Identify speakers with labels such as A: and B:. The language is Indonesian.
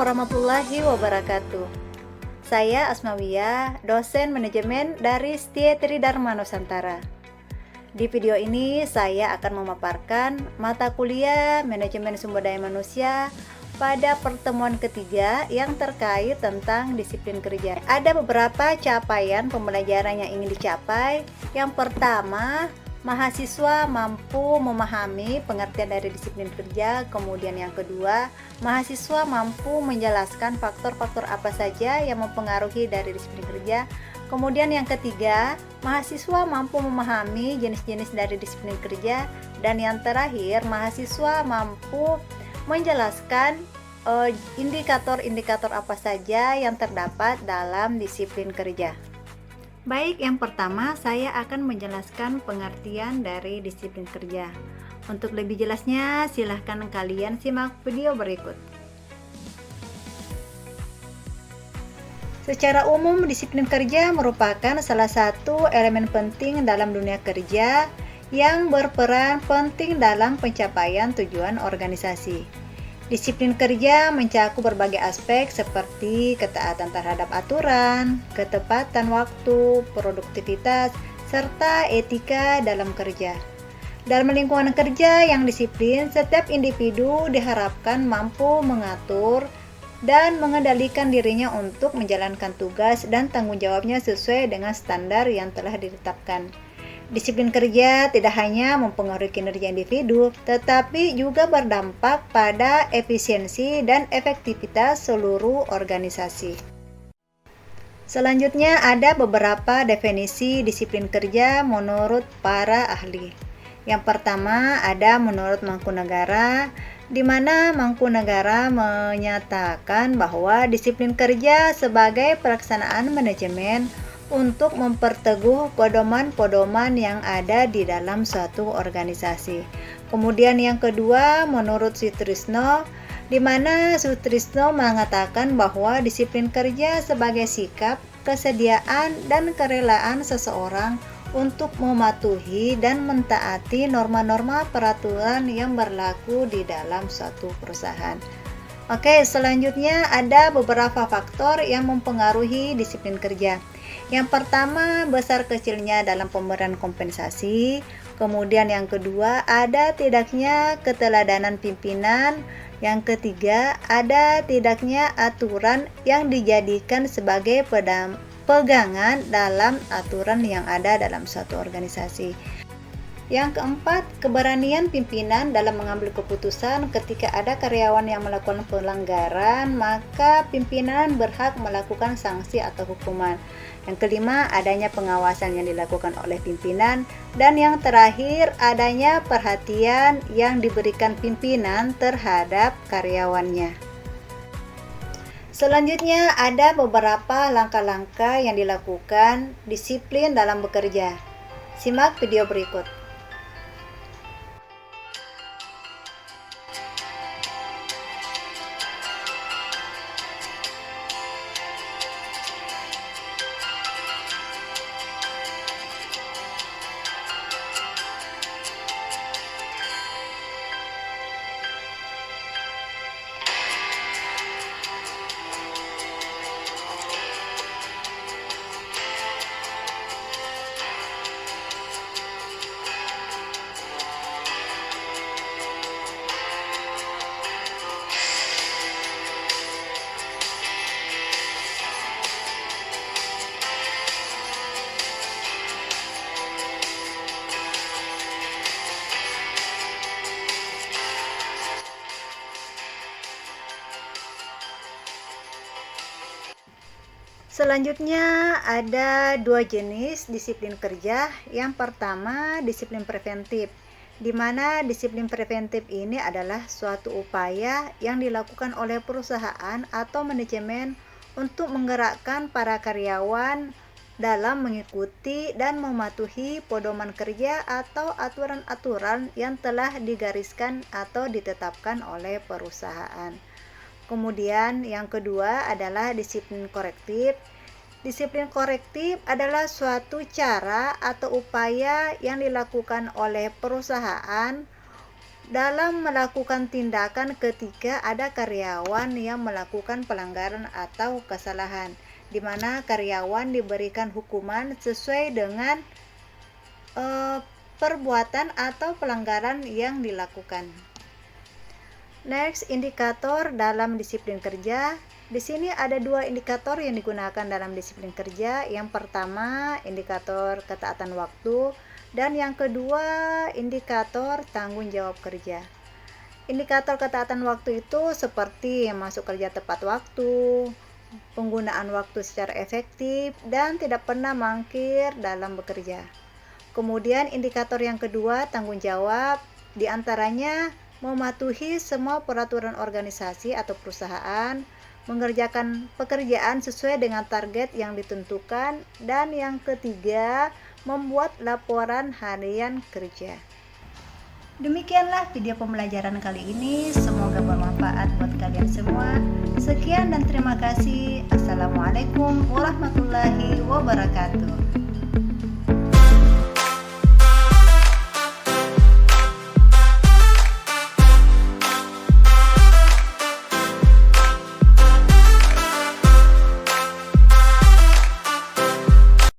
A: warahmatullahi wabarakatuh. Saya Asmawiyah, dosen manajemen dari Setia Tridharma Nusantara. Di video ini saya akan memaparkan mata kuliah Manajemen Sumber Daya Manusia pada pertemuan ketiga yang terkait tentang disiplin kerja. Ada beberapa capaian pembelajaran yang ingin dicapai. Yang pertama, mahasiswa mampu memahami pengertian dari disiplin kerja. Kemudian yang kedua, mahasiswa mampu menjelaskan faktor-faktor apa saja yang mempengaruhi dari disiplin kerja. Kemudian yang ketiga, mahasiswa mampu memahami jenis-jenis dari disiplin kerja. Dan yang terakhir, mahasiswa mampu menjelaskan indikator-indikator apa saja yang terdapat dalam disiplin kerja. Baik, yang pertama saya akan menjelaskan pengertian dari disiplin kerja. Untuk lebih jelasnya, silahkan kalian simak video berikut. Secara umum, disiplin kerja merupakan salah satu elemen penting dalam dunia kerja yang berperan penting dalam pencapaian tujuan organisasi. Disiplin kerja mencakup berbagai aspek seperti ketaatan terhadap aturan, ketepatan waktu, produktivitas, serta etika dalam kerja. Dalam lingkungan kerja yang disiplin, setiap individu diharapkan mampu mengatur dan mengendalikan dirinya untuk menjalankan tugas dan tanggung jawabnya sesuai dengan standar yang telah ditetapkan. Disiplin kerja tidak hanya mempengaruhi kinerja individu, tetapi juga berdampak pada efisiensi dan efektivitas seluruh organisasi. Selanjutnya ada beberapa definisi disiplin kerja menurut para ahli. Yang pertama ada menurut Mangkunagara, di mana Mangkunagara menyatakan bahwa disiplin kerja sebagai pelaksanaan manajemen untuk memperteguh pedoman-pedoman yang ada di dalam suatu organisasi. Kemudian yang kedua, menurut Sutrisno, di mana Sutrisno mengatakan bahwa disiplin kerja sebagai sikap, kesediaan, dan kerelaan seseorang untuk mematuhi dan mentaati norma-norma peraturan yang berlaku di dalam suatu perusahaan. Oke, selanjutnya ada beberapa faktor yang mempengaruhi disiplin kerja. Yang pertama, besar kecilnya dalam pemberian kompensasi. Kemudian yang kedua, ada tidaknya keteladanan pimpinan. Yang ketiga, ada tidaknya aturan yang dijadikan sebagai pegangan dalam aturan yang ada dalam suatu organisasi. Yang keempat, keberanian pimpinan dalam mengambil keputusan. Ketika ada karyawan yang melakukan pelanggaran, maka pimpinan berhak melakukan sanksi atau hukuman. Yang kelima, adanya pengawasan yang dilakukan oleh pimpinan. Dan yang terakhir, adanya perhatian yang diberikan pimpinan terhadap karyawannya. Selanjutnya, ada beberapa langkah-langkah yang dilakukan disiplin dalam bekerja. Simak video berikut. Selanjutnya ada dua jenis disiplin kerja. Yang pertama, disiplin preventif, di mana disiplin preventif ini adalah suatu upaya yang dilakukan oleh perusahaan atau manajemen untuk menggerakkan para karyawan dalam mengikuti dan mematuhi pedoman kerja atau aturan-aturan yang telah digariskan atau ditetapkan oleh perusahaan. Kemudian yang kedua adalah disiplin korektif. Disiplin korektif adalah suatu cara atau upaya yang dilakukan oleh perusahaan dalam melakukan tindakan ketika ada karyawan yang melakukan pelanggaran atau kesalahan, di mana karyawan diberikan hukuman sesuai dengan perbuatan atau pelanggaran yang dilakukan. Next, indikator dalam disiplin kerja. Di sini ada dua indikator yang digunakan dalam disiplin kerja. Yang pertama, indikator ketaatan waktu, dan yang kedua, indikator tanggung jawab kerja. Indikator ketaatan waktu itu seperti masuk kerja tepat waktu, penggunaan waktu secara efektif, dan tidak pernah mangkir dalam bekerja. Kemudian indikator yang kedua, tanggung jawab, diantaranya mematuhi semua peraturan organisasi atau perusahaan, mengerjakan pekerjaan sesuai dengan target yang ditentukan, dan yang ketiga, membuat laporan harian kerja. Demikianlah video pembelajaran kali ini, semoga bermanfaat buat kalian semua. Sekian dan terima kasih. Assalamualaikum warahmatullahi wabarakatuh.